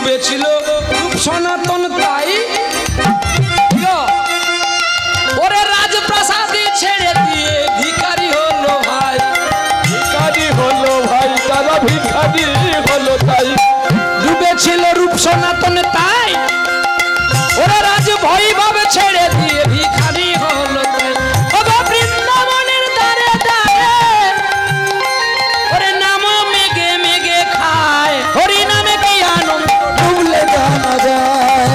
ডুবেছিল রূপ সনাতন তাই ওরে রাজপ্রাসাদে ছেড়ে দিয়ে ভিখারি হলো ভাই, ভিখারি হলো ভাই, তারা ভিখারি হলো তাই। ডুবেছিল রূপ সনাতন তাই ওরে রাজ বৈভব ছেড়ে দিয়ে ভিখারি হলো তাই। ওগো বৃন্দাবনের দ্বারে দ্বারে ওরে নাম মেঘে মেঘে খায়, হরি নামে কি আনন্দ ডুবলে জানা যায়,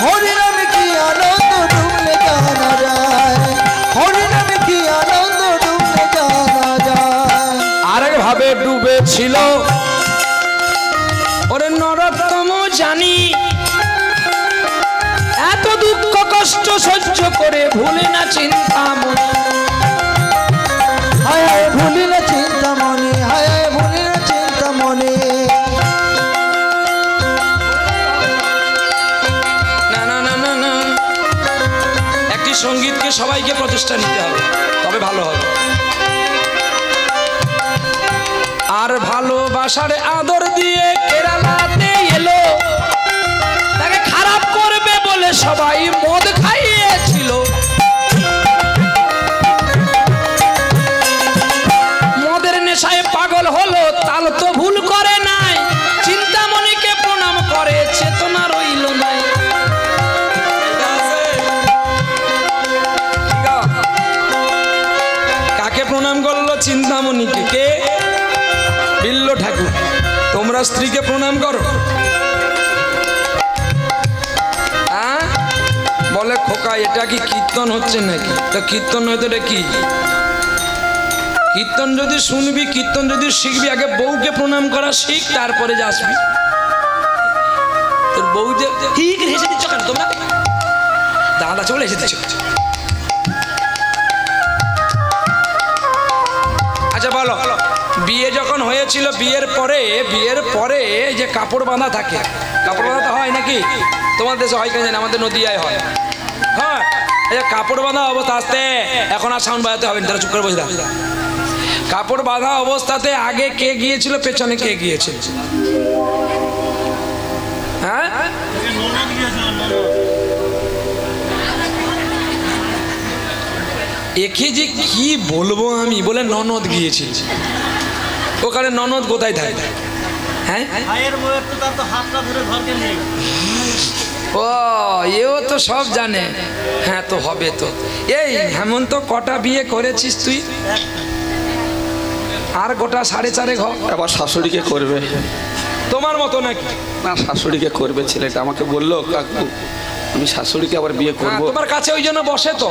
হরি নামে কি আনন্দ ডুবলে জানা যায়, হরি নামে কি আনন্দ ডুবলে জানা যায়। আরেক ভাবে ডুবেছিল ওরে নরোত্তম জানি, এত দুঃখ কষ্ট সহ্য করে ভুলে না চিন্তামণি, হায় হায় ভুলিলে চিন্তামণি, হায় হায় ভুলিলে চিন্তামণি। না না না না না, একটি সঙ্গীতকে সবাইকে প্রচেষ্টা নিতে হবে, তবে ভালো হবে। আর ভালোবাসার আদর দিয়ে কেরালাতে এলো, তাকে খারাপ করবে বলে সবাই মদ খাইয়েছিল, মদের নেশায় পাগল হলো, তাল তো ভুল করে নাই, চিন্তামণিকে প্রণাম করে চেতনা রইল নাই। কাকে প্রণাম করলো? চিন্তামণিকে। কে? বিল্ল ঠাকুর। তোমরা স্ত্রীকে প্রণাম করো? হ্যাঁ, বলে খোকা এটা কি কীর্তন হচ্ছে নাকি? তো কীর্তন হয়তো এটা কি? কীর্তন যদি শুনবি, কীর্তন যদি শিখবি, আগে বউকে প্রণাম করা শিখ, তারপরে আসবি। তোর বউ যে ঠিক হেসে দিচ্ছ কেন তোমরা? দাদা চলে এসে দিচ্ছ। আচ্ছা বলো, বিয়ে যখন হয়েছিল, বিয়ের পরে যে কাপড় বাঁধা থাকে, কাপড় বাঁধা হয় নাকি? তোমার দেশে হয় কেন জানি, আমাদের নদিয়ায় হয়। হ্যাঁ, এই কাপড় বাঁধা অবস্থা, আসতে এখন আর সাউন্ড বাজাতে হবে না, তারা চুপ করে বসে থাক। কাপড় বাঁধা অবস্থাতে আগে কে গিয়েছিল, পেছনে কে গিয়েছিল? হ্যাঁ, একে যে কি বলবো আমি, বলে ননদ গিয়েছিল। ওখানে ননদ কোথায় থাকে? হ্যাঁ, ও এও তো সব জানে। হ্যাঁ তো হবে তো। এই হেমন্ত কটা বিয়ে করেছিস তুই? আর গোটা 4.5 ঘর। আবার শাশুড়িকে করবে তোমার মতো নাকি? না, শাশুড়িকে করবে ছেলেটা, আমাকে বললো কাকু আমি শাশুড়িকে আবার বিয়ে করবো। তোমার কাছে ওই জন্য বসে তো,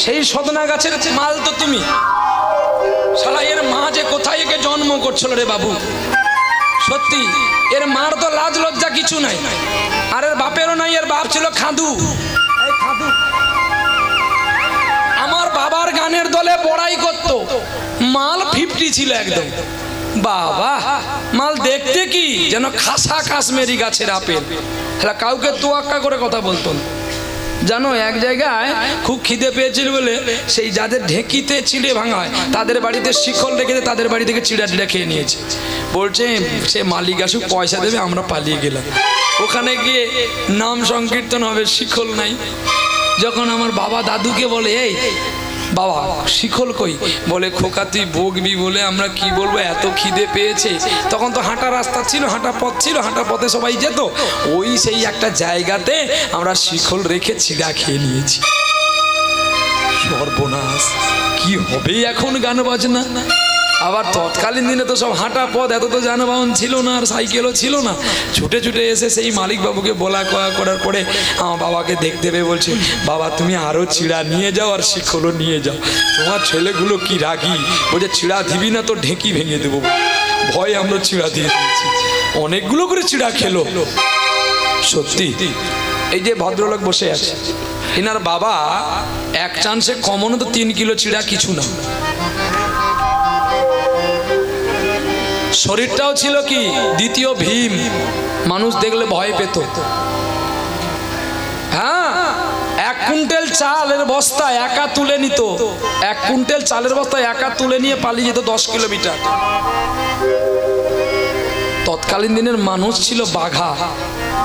সেই সদনা গাছের মাল তো তুমি। শালা এর মা যে কোথায় একে জন্ম করছিল রে বাবু, সত্যি এর মার তো লাজ লজ্জা কিছু নাই, আর এর বাপেরও নাই। এর বাপ ছিল খাদু। আমার বাবার গানের দলে বড়াই করত, মাল 50 ছিল একদম। বাবা, মাল দেখতে কি যেন খাসা কাশ্মীরি গাছের আপেল। হ্যাঁ, কাউকে তোয়াক্কা করে কথা বলতো না। জানো, এক জায়গায় খুব খিদে পেয়েছিল বলে সেই যাদের ঢেঁকিতে চিড়ে ভাঙা হয় তাদের বাড়িতে শিকল রেখেছে, তাদের বাড়ি থেকে চিড়া টিড়া খেয়ে নিয়েছে। বলছে সে মালিক আসুক, পয়সা দেবে, আমরা পালিয়ে গেলাম। ওখানে গিয়ে নাম সংকীর্তন হবে, শিকল নাই। যখন আমার বাবা দাদুকে বলে, এই বাবা শিকল কই? বলে খোকা তুই বকবি বলে আমরা কি বলবো, এত খিদে পেয়েছে। তখন তো হাঁটা রাস্তা ছিল, হাঁটা পথ ছিল, হাঁটা পথে সবাই যেত। ওই সেই একটা জায়গাতে আমরা শিকল রেখে চিড়া খেয়ে নিয়েছি। সর্বনাশ, কি হবে এখন গান বাজনা? আবার তৎকালীন দিনে তো সব হাঁটা পথ, এত তো যানবাহন ছিল না, আর সাইকেলও ছিল না। ছুটে ছুটে এসে সেই মালিক বাবুকে বলা কয়া করার পরে আমার বাবাকে দেখতে পেয়ে বলছে, বাবা তুমি আরও চিড়া নিয়ে যাও আর শিকলও নিয়ে যাও। তোমার ছেলেগুলো কি রাগি, বলছে চিড়া দিবি না তো ঢেঁকি ভেঙে দেবো। ভয় আমরা চিড়া দিয়ে দিচ্ছি। অনেকগুলো করে চিড়া খেলো। সত্যি এই যে ভদ্রলোক বসে আছে, এনার বাবা এক চান্সে কমনও তো 3 কিলো চিড়া কিছু না। শরীরটাও ছিল কি দ্বিতীয় ভীম, মানুষ দেখলে ভয় পেত। হ্যাঁ, 1 কুইন্টাল চালের বস্তা একা তুলে নিত, 1 কুইন্টাল চালের বস্তা একা তুলে নিয়ে পালিয়ে যেত 10 কিলোমিটার। তৎকালীন দিনের মানুষ ছিল বাঘা,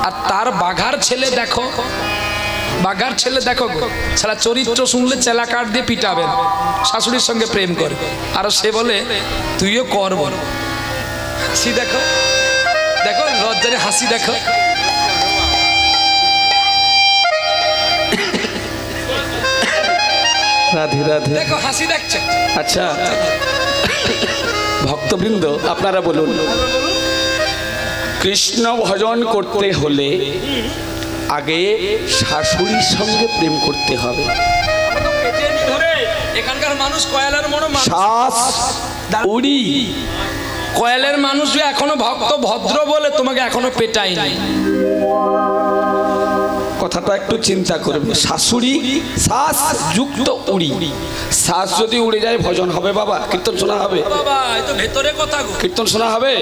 আর তার বাঘার ছেলে দেখো, বাঘার ছেলে দেখো গো, সারা চরিত্র শুনলে চেলা কাঠ দিয়ে পিটাবেন, শাশুড়ির সঙ্গে প্রেম করে, আর সে বলে তুইও কর বল। হাসি দেখো, দেখো লজ্জারে হাসি দেখো। রাধে রাধে। দেখো হাসি দেখছে। আচ্ছা ভক্তবৃন্দ, আপনারা বলুন, কৃষ্ণ ভজন করতে হলে আগে শাশুড়ির সঙ্গে প্রেম করতে হবে। এখানকার মানুষ কয়লার মনো শ্বাস উড়ি, কয়লের মানুষ যে এখনো ভক্ত ভদ্র বলে তোমাকে এখনো পেটাই নাই। কথাটা একটু চিন্তা করবে। শাশুড়ি শ্বাস যুক্ত উড়ি, শ্বাস যদি উড়ে যায় ভজন হবে বাবা? কীর্তন শোনা হবে বাবা? এই তো ভেতরে কথা গো। কীর্তন শোনা হবে?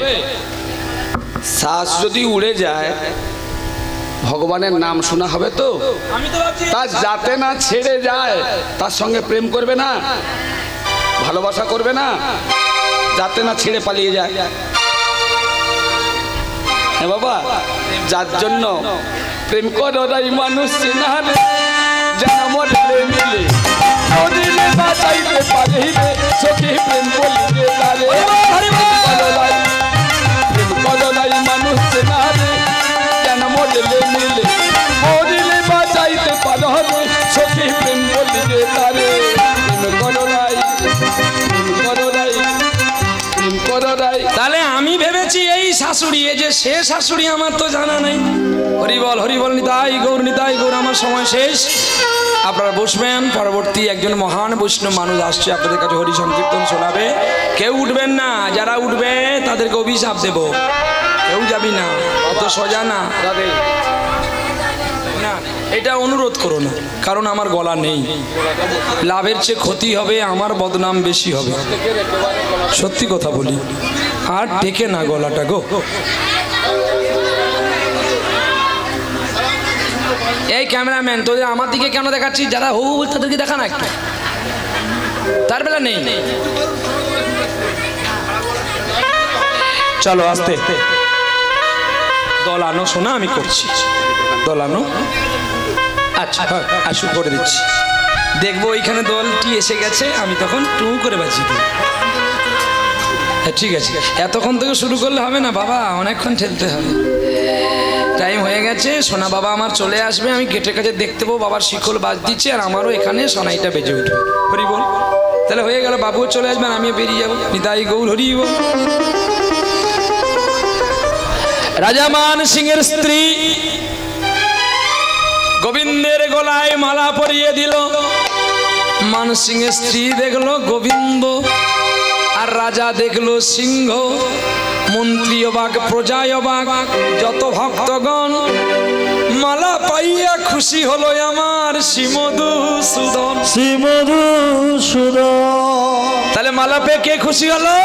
শ্বাস যদি উড়ে যায় ভগবানের নাম শোনা হবে তো? আমি তো ভাবছি তা যাতে না ছেড়ে যায় তার সঙ্গে প্রেম করবে না, ভালোবাসা করবে না, যাতে না ছেড়ে পালিয়ে যায়। হ্যাঁ বাবা, যার জন্য প্রেম করাই মানুষ চিনারে যেন মরলে মিলে মরিলে বাঁচাইতে পারিবে সখী প্রেম বলিবে তারে। প্রেম করাই মানুষ চিনারে যেন মরলে মিলে মরিলে বাঁচাইতে পারে সখী প্রেম বলিবে তারে। প্রেম করাই, প্রেম করাই, প্রেম করাই। তাহলে আমি ভেবেছি এই শাশুড়ি, এই যে সে শাশুড়ি আমার তো জানা নাই। হরিবল হরিবল, নিতাই গৌর, নিতাই গৌর। আমার সময় শেষ, আপনারা বসবেন। পরবর্তী একজন মহান বৈষ্ণব মানুষ আসছে আপনাদের কাছে হরি সংকীর্তন শোনাবে। কেউ উঠবেন না, যারা উঠবে তাদেরকে অভিশাপ দেব। কেউ যাবি না, অত সোজা না না, এটা অনুরোধ করো না, কারণ আমার গলা নেই। লাভের চেয়ে ক্ষতি হবে, আমার বদনাম বেশি হবে, সত্যি কথা বলি। আর টেকে না গলাটা গো। এই ক্যামেরাম্যান, তোদের আমার দিকে কেন দেখাচ্ছিস? যারা হু তাদেরকে দেখা না একটু, তার বেলা নেই। চলো আস্তে দলানো শোনা আমি করছি, দলানো। আচ্ছা শুরু করে দিচ্ছি। দেখবো ওইখানে দলটি এসে গেছে, আমি তখন টু করে বাজিয়ে দেব। ঠিক আছে, এতক্ষণ থেকে শুরু করলে হবে না বাবা, অনেকক্ষণ ঠেলতে হবে। টাইম হয়ে গেছে, সোনা বাবা আমার চলে আসবে, আমি গেটের কাছে দেখতে পাবো বাবার শিকল বাজ দিচ্ছে, আর আমারও এখানে সোনাইটা বেজে উঠবে। হরি বল। তাহলে হয়ে গেল, বাবুও চলে আসবেন, আমিও বেরিয়ে যাবো। নিতাই গৌর হরি বল। রাজা মান সিংহের স্ত্রী গোবিন্দের গলায় মালা পরিয়ে দিল। মান সিংহের স্ত্রী দেখলো গোবিন্দ, আর রাজা দেখলো সিংহ। মন্ত্রী অবাক, প্রজায় অবাক, যত ভক্তগণ। মালা পাইয়া খুশি হলো আমার শ্রীমধুসূদন, শ্রীমধুসূদন। তাহলে মালা পেয়ে কে খুশি হলো?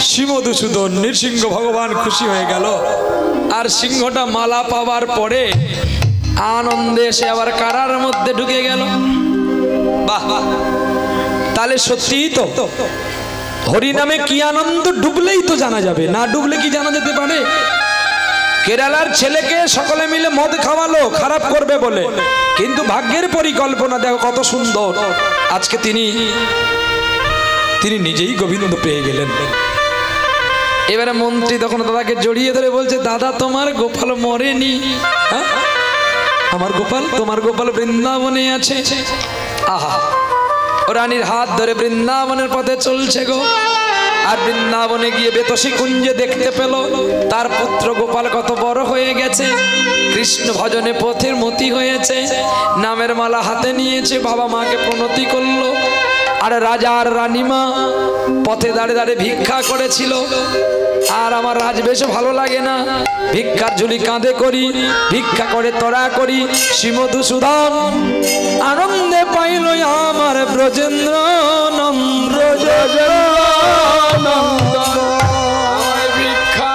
শ্রীমধুসূদন, নৃসিংহ ভগবান খুশি হয়ে গেল। আর সিংহটা মালা পাওয়ার পরে আনন্দে সে আবার কারার মধ্যে ঢুকে গেল। বাহ, তাহলে সত্যিই তো হরি নামে কি আনন্দ, ডুবলেই তো জানা যাবে, না ডুবলে কি জানা যেতে পারে? কেরালার ছেলেকে সকলে মিলে মদ খাওয়ালো খারাপ করবে বলে, কিন্তু ভাগ্যের পরিকল্পনা দেখো কত সুন্দর। আজকে তিনি নিজেই গোবিন্দ পেয়ে গেলেন। এবারে মন্ত্রী তখন দাদাকে জড়িয়ে ধরে বলছে, দাদা তোমার গোপাল মরেনি। হ্যাঁ, আমার গোপাল, তোমার গোপাল বৃন্দাবনে আছে। আহা, ও রানীর হাত ধরে বৃন্দাবনের পথে চলছে গো। আর বৃন্দাবনে গিয়ে বেতসী কুঞ্জে দেখতে পেল তার পুত্র গোপাল কত বড় হয়ে গেছে, কৃষ্ণ ভজনে পথের মতি হয়েছে, নামের মালা হাতে নিয়েছে, বাবা মাকে প্রণতি করলো। আর রাজা আর রানীমা পথে দাঁড়িয়ে দাঁড়িয়ে ভিক্ষা করেছিল। আর আমার রাজবেশ ভালো লাগে না, ভিক্ষার ঝুলি কাঁধে করি, ভিক্ষা করে তোরা করি। শ্রীমধুসূদন আনন্দে পাইল আমার ব্রজেন্দ্র নন্দ, ভিক্ষা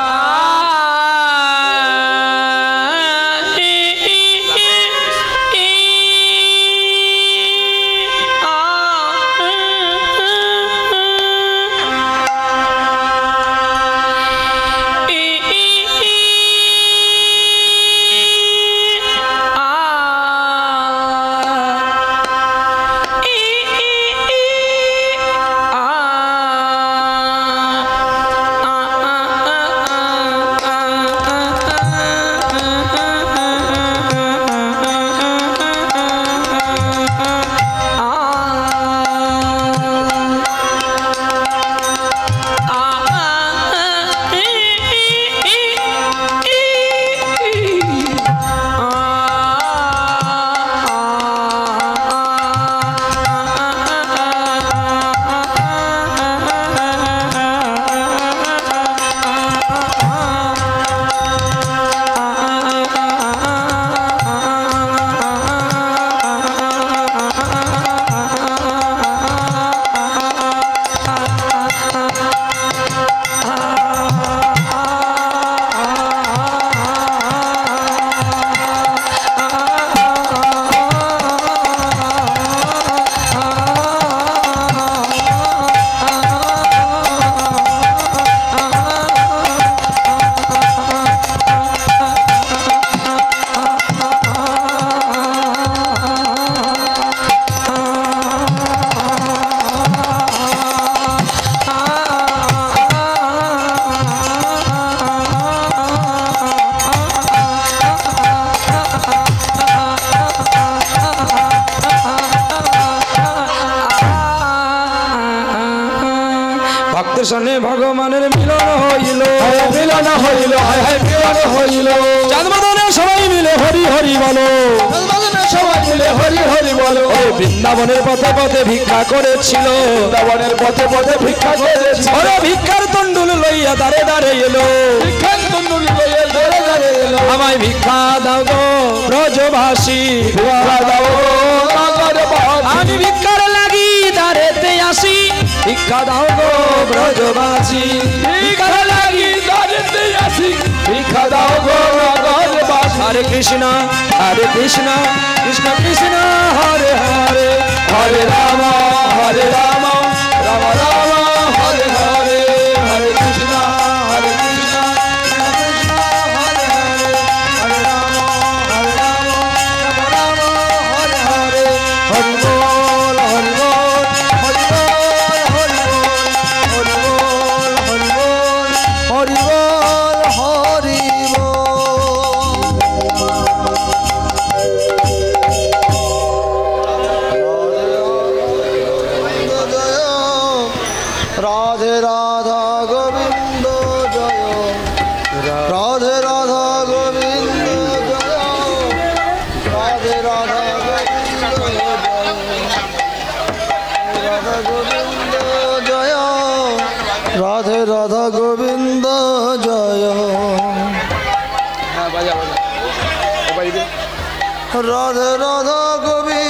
সনে ভগবানের মিলন হইল, মিলন হইল, মিলন হইল। চাঁদ বদনে সবাই মিলে হরি হরি বলো, সবাই মিলে হরি হরি বলো। বৃন্দাবনের পথে পথে ভিক্ষা করেছিল, বৃন্দাবনের পথে পথে ভিক্ষা করেছিল। ওরে ভিক্ষার তন্ডুল লইয়া দাঁড়ে দাঁড়ে এলো, ভিক্ষার তন্ডুল লইয়া দাঁড়ে দাঁড়ে এলো। আমায় ভিক্ষা দাও গো ব্রজবাসী, ভিক্ষা দাও নগরবাসী। আমি ভিক্ষার লাগি দাঁড়েতে আসি, ভিক্ষা দাও গো ব্রজবাসী, ভিক্ষা লাগি দাঁড়েতে আসি, ভিক্ষা দাও গো নগরবাসী। হরে কৃষ্ণ কৃষ্ণ কৃষ্ণ হরে হরে, হরে রাম রাম রাম হরে হরে, হরে কৃষ্ণ কৃষ্ণ কৃষ্ণ হরে হরে, হরে রাম রাম রাম হরে হরে। হরি বল হরি বল হরি বল হরি বল হরি বল হরি বল হরি রাধে রাধা গোবিন্দ জয়, রাধে রাধা গোবিন্দ জয়, রাধে রাধা গোবিন্দ জয়, রাধে রাধা গোবিন্দ জয়। রাধে রাধা গোবিন্দ।